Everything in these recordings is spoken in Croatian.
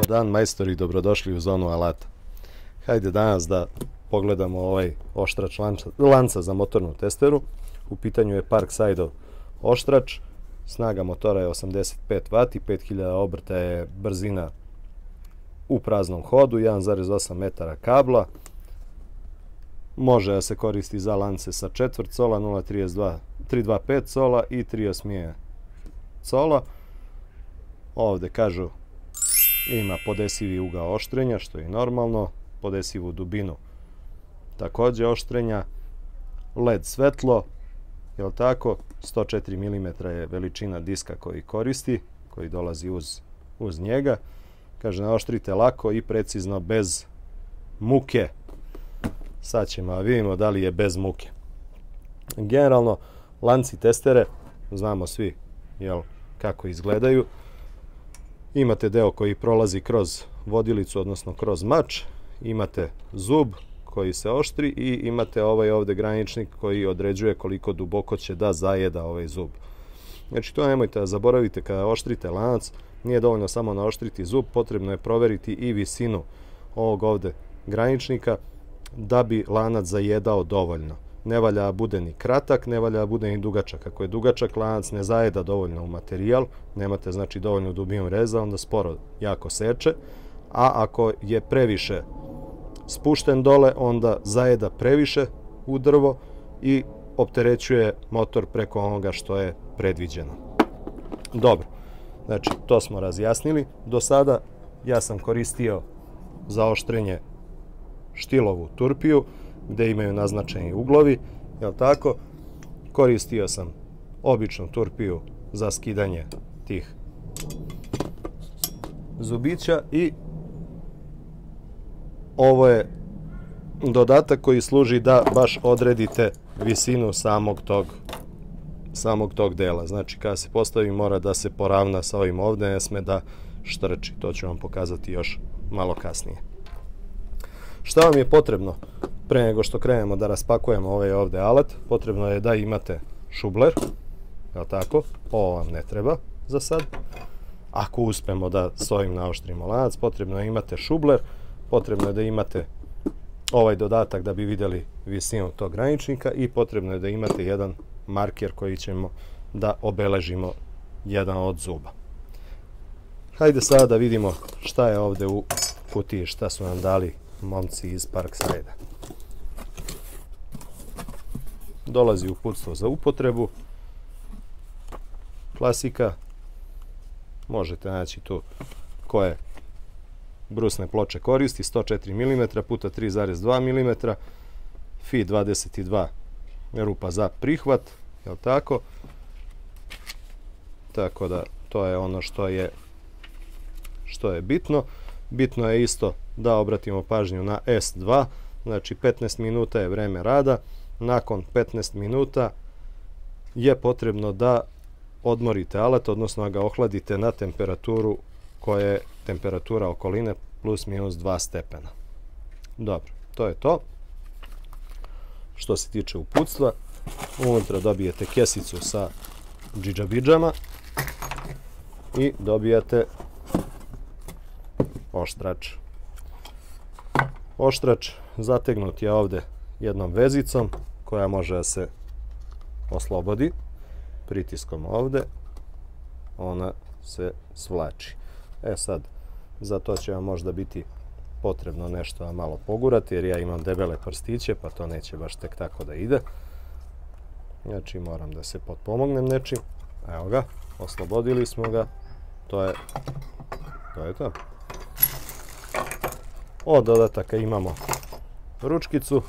Dobar dan majstori, dobrodošli u zonu alata. Hajde danas da pogledamo ovaj oštrač lanca za motornu testeru. U pitanju je Parksideov oštrač. Snaga motora je 85 W, 5000 obrta je brzina u praznom hodu, 1,8 metara kabla. Može da se koristi za lance sa 1/4 cola, 0,325 cola i 3/8 cola. Ovde kažu ima podesivi ugao oštrenja, što je normalno, podesivu dubinu takođe oštrenja, LED svetlo, jel tako, 104 mm je veličina diska koji koristi, koji dolazi uz njega. Kaže, naoštrite lako i precizno bez muke. Sad ćemo da vidimo da li je bez muke. Generalno, lanci testere, znamo svi kako izgledaju. Imate deo koji prolazi kroz vodilicu, odnosno kroz mač. Imate zub koji se oštri i imate ovaj ovde graničnik koji određuje koliko duboko će da zajeda ovaj zub. Znači, to nemojte da zaboravite kada oštrite lanac. Nije dovoljno samo naoštriti zub, potrebno je proveriti i visinu ovog ovde graničnika da bi lanac zajedao dovoljno. Ne valja da bude ni kratak, ne valja da bude ni dugačak. Ako je dugačak, lanac ne zajeda dovoljno u materijal, nemate znači dovoljno dubinu reza, onda sporo jako seče, a ako je previše spušten dole, onda zajeda previše u drvo i opterećuje motor preko onoga što je predviđeno. Dobro, znači to smo razjasnili. Do sada ja sam koristio za oštrenje štilovu turpiju, gde imaju naznačeni uglovi, jel tako? Koristio sam običnu turpiju za skidanje tih zubića i ovo je dodatak koji služi da baš odredite visinu samog tog dela. Znači, kada se postavi mora da se poravna sa ovim ovde, ne sme da štrči. To ću vam pokazati još malo kasnije. Šta vam je potrebno pre nego što krenemo da raspakujemo ovaj ovde alat? Potrebno je da imate šubler, jel tako? Ovo vam ne treba za sad. Ako uspemo da s ovim naoštrimo lanac, potrebno je imate šubler, potrebno je da imate ovaj dodatak da bi vidjeli visinu tog graničnika i potrebno je da imate jedan marker koji ćemo da obeležimo jedan od zuba. Hajde sada da vidimo šta je ovde u kutiji, šta su nam dali momci iz Parksidea. Dolazi uputstvo za upotrebu, klasika, možete naći tu koje brusne ploče koristi, 104 mm puta 3,2 mm, Fi 22 rupa za prihvat, jel tako? Tako da to je ono što je bitno. Bitno je isto da obratimo pažnju na S2, znači 15 minuta je vreme rada. Nakon 15 minuta je potrebno da odmorite alat, odnosno da ga ohladite na temperaturu koja je temperatura okoline plus minus 2 stepena. Dobro, to je to. Što se tiče uputstva, unutra dobijete kesicu sa džidžabidžama i dobijate oštrač. Oštrač zategnut je ovde jednom vezicom koja može da se oslobodi pritiskom ovde, ona se svlači. Sad, za to će vam možda biti potrebno nešto malo pogurati, jer ja imam debele prstiće, pa to neće baš tek tako da ide. Znači, moram da se potpomognem nečim. Evo ga, oslobodili smo ga. To je to. Od dodataka imamo ručkicu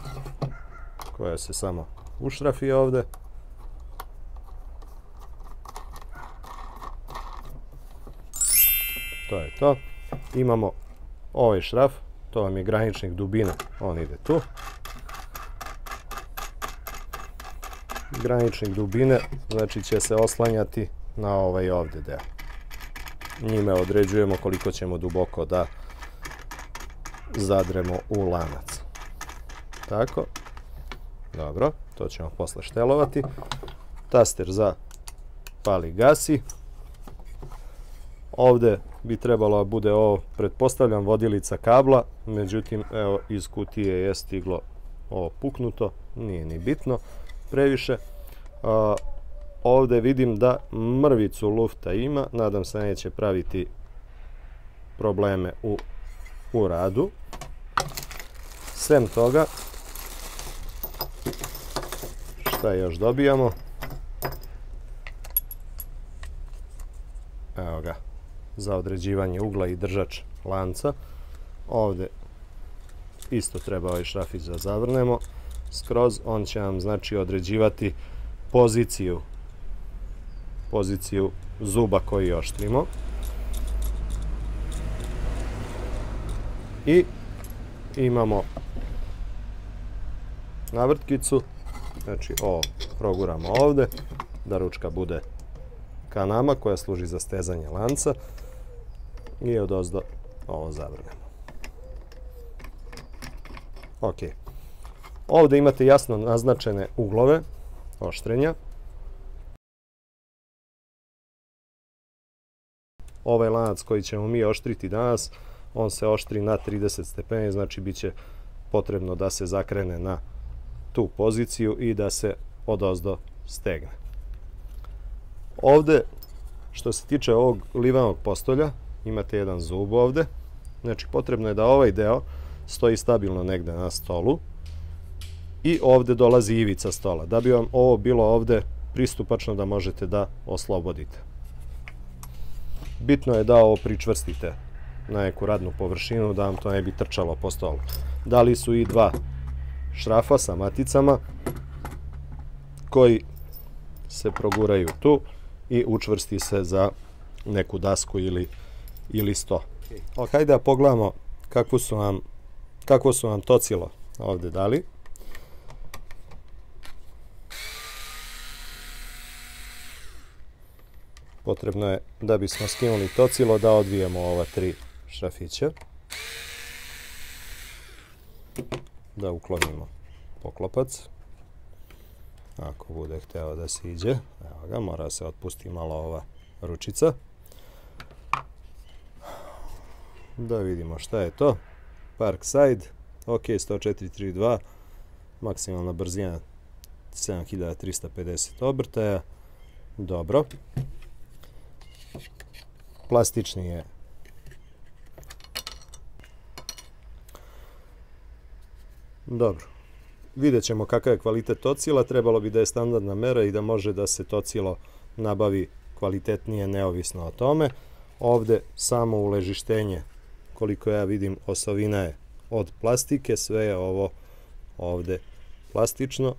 koja se samo ušrafi ovde. To je to. Imamo ovaj šraf, to vam je graničnik dubine, on ide tu. Graničnik dubine, znači će se oslanjati na ovaj ovde deo. Njime određujemo koliko ćemo duboko da zadremo u lanac. Tako. Dobro, to ćemo posle štelovati. Taster za pali gasi. Ovde bi trebalo da bude ovo, pretpostavljam, vodilica kabla, međutim, evo, iz kutije je stiglo ovo puknuto, nije ni bitno previše. Ovdje vidim da mrvicu lufta ima, nadam se neće praviti probleme u radu. Sem toga, šta još dobijamo? Evo ga, za određivanje ugla i držač lanca. Ovdje isto treba ovaj šrafić da zavrnemo skroz, on će nam znači određivati poziciju zuba koji oštrimo. I imamo navrtkicu, znači ovo proguramo ovdje, da ručka bude ka nama, koja služi za stezanje lanca, i odozdo ovo zavrnemo. Ok. Ovdje imate jasno naznačene uglove oštrenja. Ovaj lanac koji ćemo mi oštriti danas, on se oštri na 30 stepeni, znači bit će potrebno da se zakrene na tu poziciju i da se odozdo stegne. Ovdje, što se tiče ovog livanog postolja, imate jedan zub ovdje. Znači, potrebno je da ovaj deo stoji stabilno negdje na stolu i ovdje dolazi ivica stola, da bi vam ovo bilo ovdje pristupačno da možete da oslobodite. Bitno je da ovo pričvrstite na neku radnu površinu, da vam to ne bi trčalo po stolu. Dali su i dva šrafa sa maticama koji se proguraju tu i učvrsti se za neku dasku ili sto. Hajde da pogledamo kakvo su nam tocilo ovdje dali. Potrebno je, da bismo skinuli tocilo, da odvijemo ova 3 šrafića. Da uklonimo poklopac. Ako bude hteo da se iđe, evo ga, mora se otpusti malo ova ručica. Da vidimo šta je to. Parkside, ok, 104.32, maksimalna brzina 7350 obrtaja. Dobro. Plastični je. Dobro. Vidjet ćemo kakav je kvalitet tocila. Trebalo bi da je standardna mera i da može da se tocilo nabavi kvalitetnije neovisno o tome. Ovdje samo uležištenje, koliko ja vidim, osovina je od plastike, sve je ovo ovdje plastično.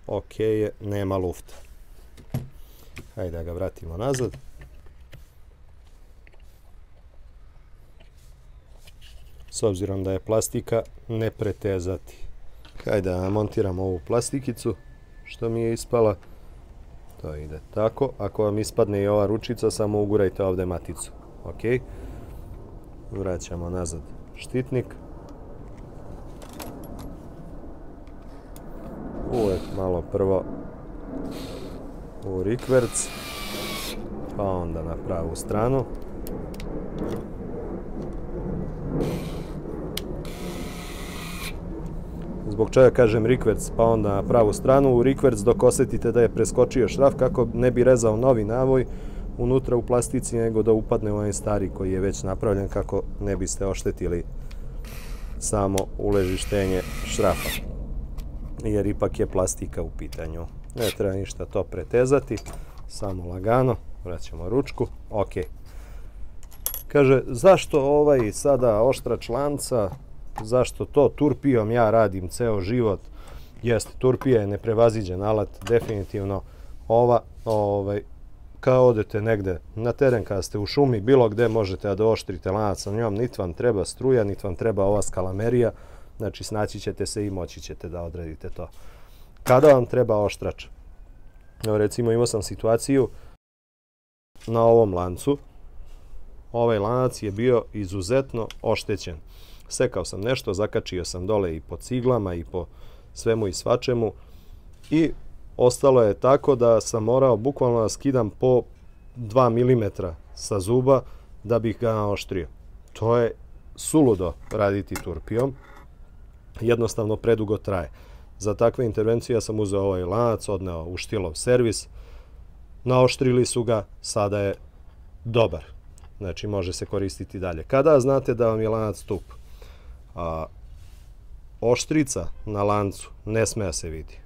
Ok je, nema lufta. Hajde da ga vratimo nazad. S obzirom da je plastika, ne pretezati. Hajde da montiramo ovu plastikicu što mi je ispala. To ide tako. Ako vam ispadne i ova ručica, samo ugurajte ovdje maticu. Ok. Vraćamo nazad štitnik. Uvijek malo prvo u rikverc, pa onda na pravu stranu. Zbog čega kažem rikverc, pa onda na pravu stranu. U rikverc dok osjetite da je preskočio šraf, kako ne bi rezao novi navoj unutra u plastici, nego da upadne u onaj stari koji je već napravljen, kako ne biste oštetili samo uležištenje šrafa. Jer ipak je plastika u pitanju. Ne treba ništa to pretezati, samo lagano, vraćamo ručku, ok. Kaže, zašto ovaj sada oštrač lanca, zašto to turpijom ja radim ceo život? Jeste, turpija je neprevaziđen alat, definitivno. Kao odete negde na teren, kada ste u šumi, bilo gde možete da oštrite lanac na njom, niti vam treba struja, niti vam treba ova skalamerija, znači snaći ćete se i moći ćete da odredite to. Kada vam treba oštrač? Recimo, imao sam situaciju na ovom lancu. Ovaj lanac je bio izuzetno oštećen. Sekao sam nešto, zakačio sam dole i po ciglama i po svemu i svačemu i ostalo je tako da sam morao bukvalno da skidam po 2 mm sa zuba da bih ga naoštrio. To je suludo raditi turpijom. Jednostavno predugo traje. Za takve intervencije ja sam uzeo ovaj lanac, odneo u Štilov servis, naoštrili su ga, sada je dobar. Znači može se koristiti dalje. Kada znate da vam je lanac tup? Oštrica na lancu ne sme da se vidi.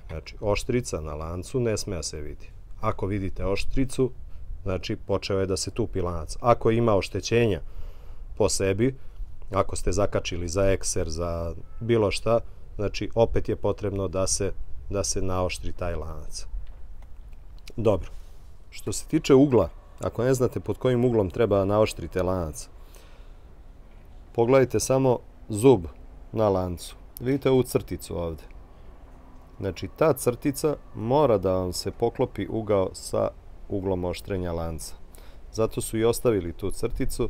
Znači oštrica na lancu ne sme da se vidi. Ako vidite oštricu, znači počeo je da se tupi lanac. Ako ima oštećenja po sebi, ako ste zakačili za ekser, za bilo šta, znači opet je potrebno da se naoštri taj lanac. Dobro. Što se tiče ugla, ako ne znate pod kojim uglom treba da naoštrite lanac, pogledajte samo zub na lancu. Vidite ovu crticu ovde. Znači ta crtica mora da vam se poklopi ugao sa uglom oštrenja lanca. Zato su i ostavili tu crticu,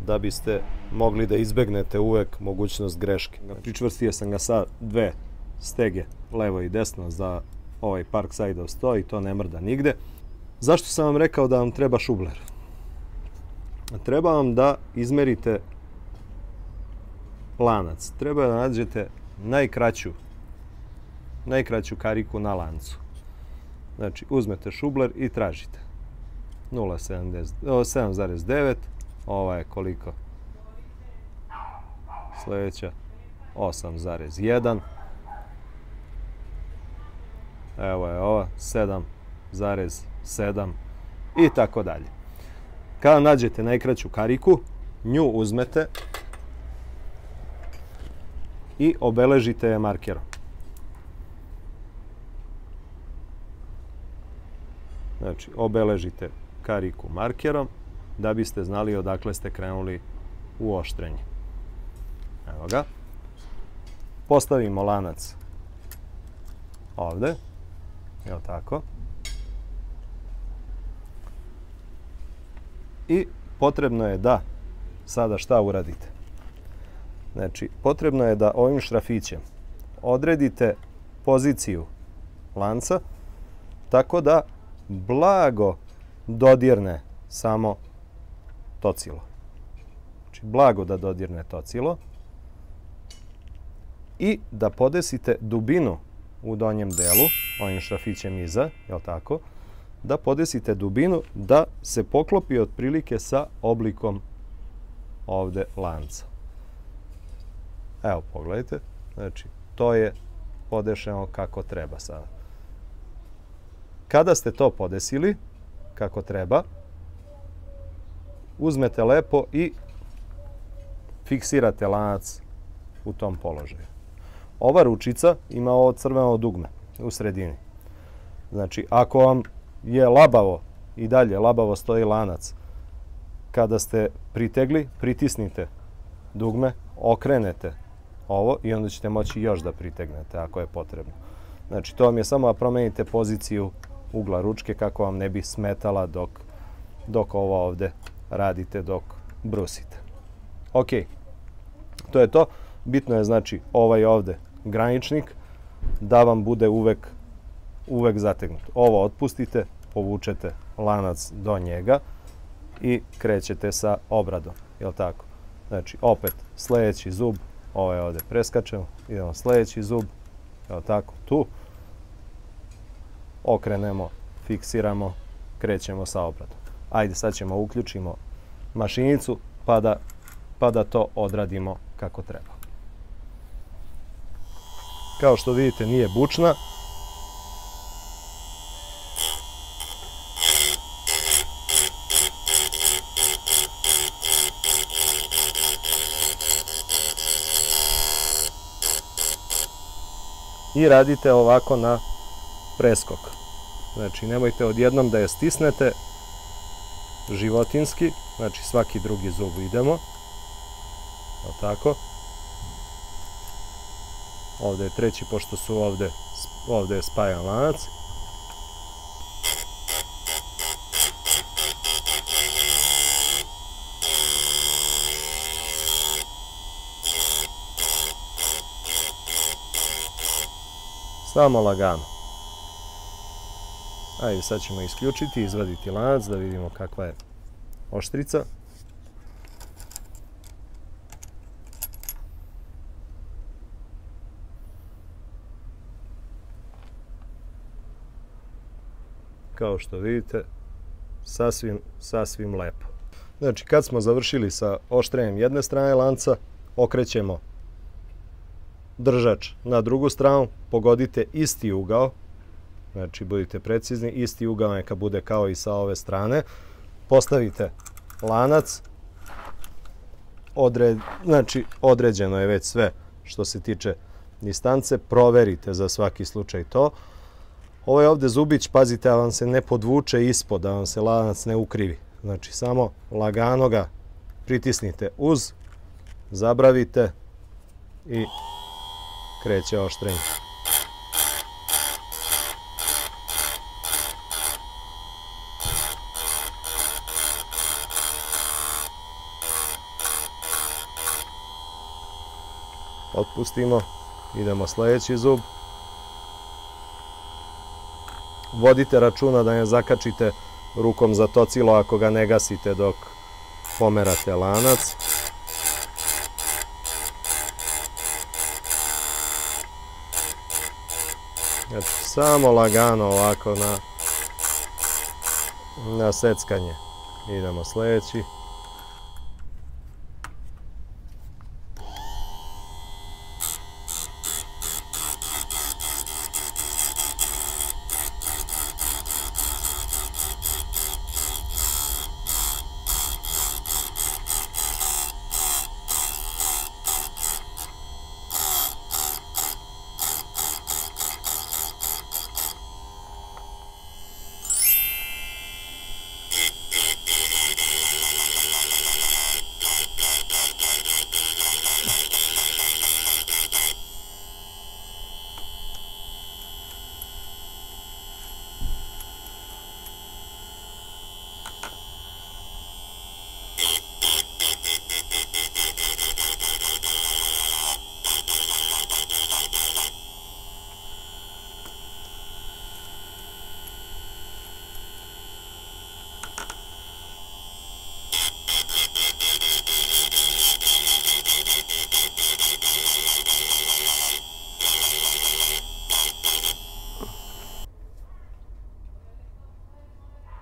da biste mogli da izbegnete uvek mogućnost greške. Pričvrstio sam ga sa dve stege, levo i desno, za ovaj Parkside-ov sto i to ne mrda nigde. Zašto sam vam rekao da vam treba šubler? Treba vam da izmerite lanac. Treba da nađete najkraću kariku na lancu. Znači, uzmete šubler i tražite 7,9. Ova je koliko? Sljedeća 8,1. Evo je ova 7,7 i tako dalje. Kada nađete najkraću kariku, nju uzmete i obeležite je markerom. Znači, obeležite kariku markerom da biste znali odakle ste krenuli u oštrenje. Evo ga. Postavimo lanac ovde. Evo tako. I potrebno je da sada šta uradite? Znači, potrebno je da ovim šrafićem odredite poziciju lanca tako da blago dodirne samo tocilo. Znači, blago da dodirne tocilo i da podesite dubinu u donjem delu, ovim šrafićem iza, jel tako, da podesite dubinu da se poklopi otprilike sa oblikom ovde lanca. Evo, pogledajte. Znači, to je podešeno kako treba sada. Kada ste to podesili kako treba, uzmete lepo i fiksirate lanac u tom položaju. Ova ručica ima ovo crveno dugme u sredini. Znači, ako vam je labavo i dalje labavo stoji lanac, kada ste pritegli, pritisnite dugme, okrenete ovo i onda ćete moći još da pritegnete ako je potrebno. Znači, to vam je samo da promenite poziciju ugla ručke kako vam ne bi smetala dok ovo ovde radite, dok brusite. Ok, to je to. Bitno je, znači, ovaj ovde graničnik da vam bude uvek zategnut. Ovo otpustite, povučete lanac do njega i krećete sa obradom. Jel tako? Znači, opet sledeći zub, ovaj ovde preskačemo, idemo sledeći zub, jel tako, tu. Okrenemo, fiksiramo, krećemo sa obradom. Ajde, sad ćemo uključimo mašinicu pa da to odradimo kako treba. Kao što vidite, nije bučna. I radite ovako na preskok. Znači, nemojte odjednom da je stisnete životinski, znači svaki drugi zub idemo. Tako. Ovde je treći, pošto su ovde je spajan lanac. Samo lagano. Ajde, sad ćemo isključiti, izvaditi lanac da vidimo kakva je oštrica. Kao što vidite, sasvim lepo. Znači, kad smo završili sa oštrenjem jedne strane lanca, okrećemo držač na drugu stranu, pogodite isti ugao, znači budite precizni, isti ugao neka bude kao i sa ove strane, postavite lanac, znači određeno je već sve što se tiče distance, proverite za svaki slučaj to. Ovaj ovdje zubić, pazite da vam se ne podvuče ispod, da vam se lanac ne ukrivi. Znači samo lagano ga pritisnite uz, zabravite i kreće oštrenje. Otpustimo, idemo sljedeći zub. Vodite računa da ne zakačite rukom za tocilo ako ga ne gasite dok pomerate lanac. Znači, samo lagano ovako na seckanje. Idemo sljedeći.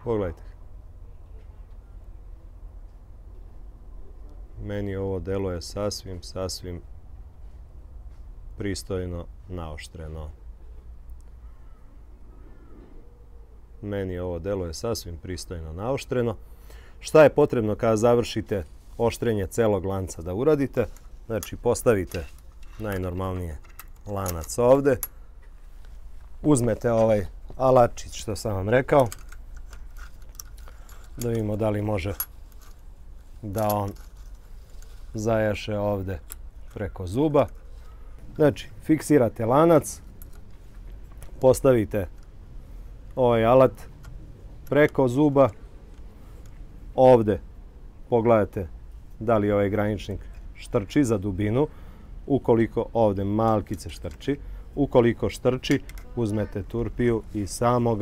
Pogledajte. Meni ovo deluje sasvim pristojno naoštreno. Šta je potrebno kada završite oštrenje celog lanca da uradite? Znači, postavite najnormalnije lanac ovde. Uzmete ovaj alatčić što sam vam rekao. Da vidimo da li može da on zajaše ovde preko zuba. Znači, fiksirate lanac, postavite ovaj alat preko zuba, ovde pogledajte da li ovaj graničnik štrči za dubinu. Ukoliko ovde malkice štrči, ukoliko štrči, uzmete turpiju i samo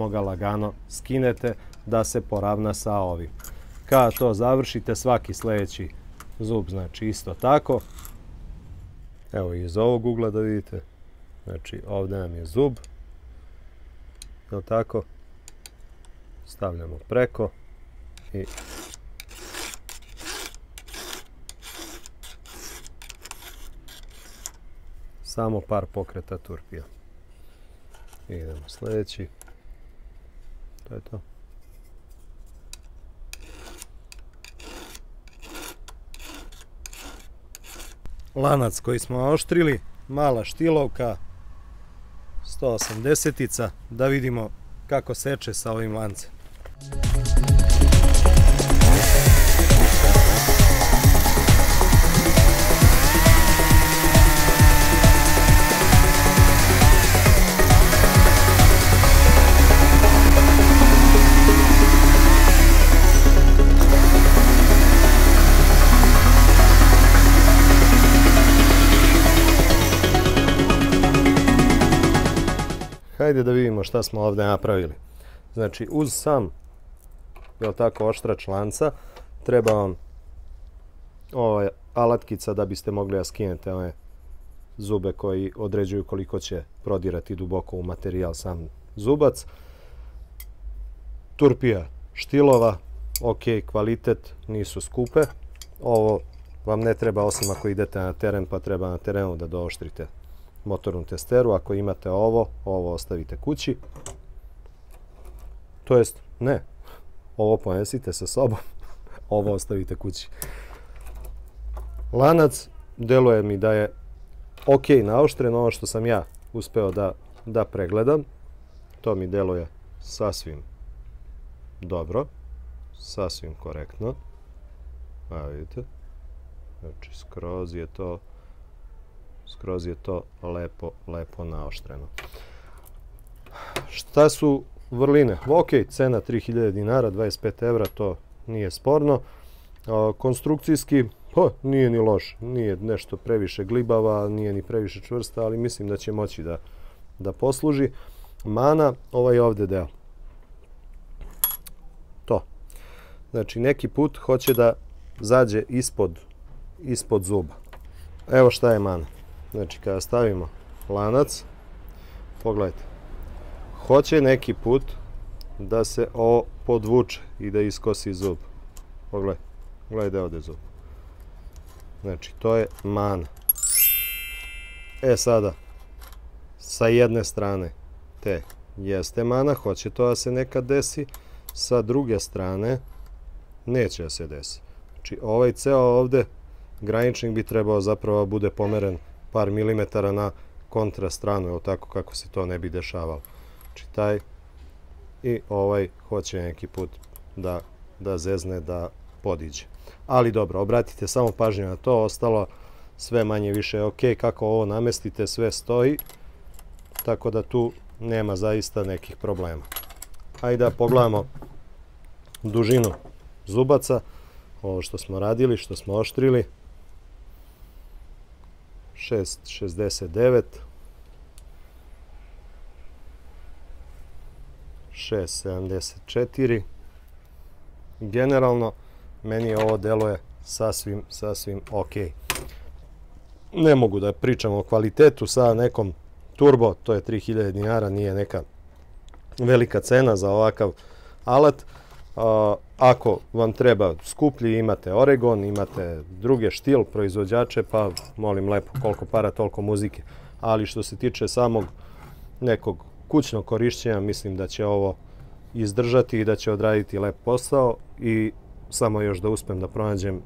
ga lagano skinete da se poravna sa ovim. Kada to završite, svaki sljedeći zub, znači isto tako. Evo iz ovog ugla da vidite. Znači ovdje nam je zub. Evo tako. Stavljamo preko i samo par pokreta turpija. Idemo sljedeći. To je to. Lanac koji smo oštrili, mala štilovka, 180-ica, da vidimo kako seče sa ovim lancem. Hajde da vidimo šta smo ovdje napravili. Znači, uz sam jel tako, oštrač lanca, treba vam alatkica da biste mogli da skinete ove zube koji određuju koliko će prodirati duboko u materijal sam zubac. Turpija štilova, ok, kvalitet, nisu skupe. Ovo vam ne treba osim ako idete na teren, pa treba na terenu da dooštrite motornu testeru. Ako imate ovo ostavite kući. To jest, ne, ovo ponesite sa sobom, ovo ostavite kući. Lanac deluje mi da je ok naoštren, ono što sam ja uspeo da pregledam. To mi deluje sasvim dobro, sasvim korektno. A vidite, znači skroz je to lepo naoštreno. Šta su vrline? Ok, cena 3000 dinara, 25 evra, to nije sporno. Konstrukcijski, nije ni loš, nije nešto previše glibava, nije ni previše čvrsta, ali mislim da će moći da posluži. Mana, ovaj ovde deo. To. Znači, neki put hoće da zađe ispod zuba. Evo šta je mana. Znači, kada stavimo lanac, pogledajte, hoće neki put da se ovo podvuče i da iskosi zub. Pogledajte ovde zub. Znači, to je mana. Sada, sa jedne strane te jeste mana, hoće to da se nekad desi, sa druge strane neće da se desi. Znači, ovaj ceo ovde graničnik bi trebao zapravo bude pomeren par milimetara na kontra stranu, evo tako kako se to ne bi dešavalo. Znači, taj i ovaj hoće neki put da zezne, da podiđe. Ali dobro, obratite samo pažnju na to, ostalo sve manje više je ok, kako ovo namestite, sve stoji, tako da tu nema zaista nekih problema. Hajde da pogledamo dužinu zubaca, ovo što smo radili, što smo oštrili, 6,69, 6,74. Generalno, meni ovo deluje sasvim ok. Ne mogu da pričam o kvalitetu sa nekom turbo, to je 3000 dinara, nije neka velika cena za ovakav alat. Ako vam treba skuplji, imate Oregon, imate druge štil proizvođače, pa molim lepo, koliko para, toliko muzike. Ali što se tiče samog nekog kućnog korišćenja, mislim da će ovo izdržati i da će odraditi lep posao. I samo još da uspem da pronađem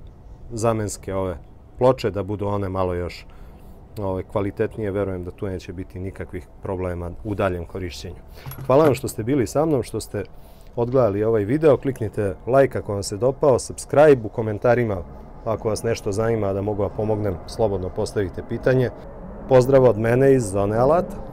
zamenske ove ploče, da budu one malo još kvalitetnije, verujem da tu neće biti nikakvih problema u daljem korišćenju. Hvala vam što ste bili sa mnom, što ste odgledali ovaj video, kliknite like ako vam se dopao, subscribe, u komentarima ako vas nešto zanima da mogu da pomognem, slobodno postavite pitanje. Pozdrav od mene iz Zone Alata.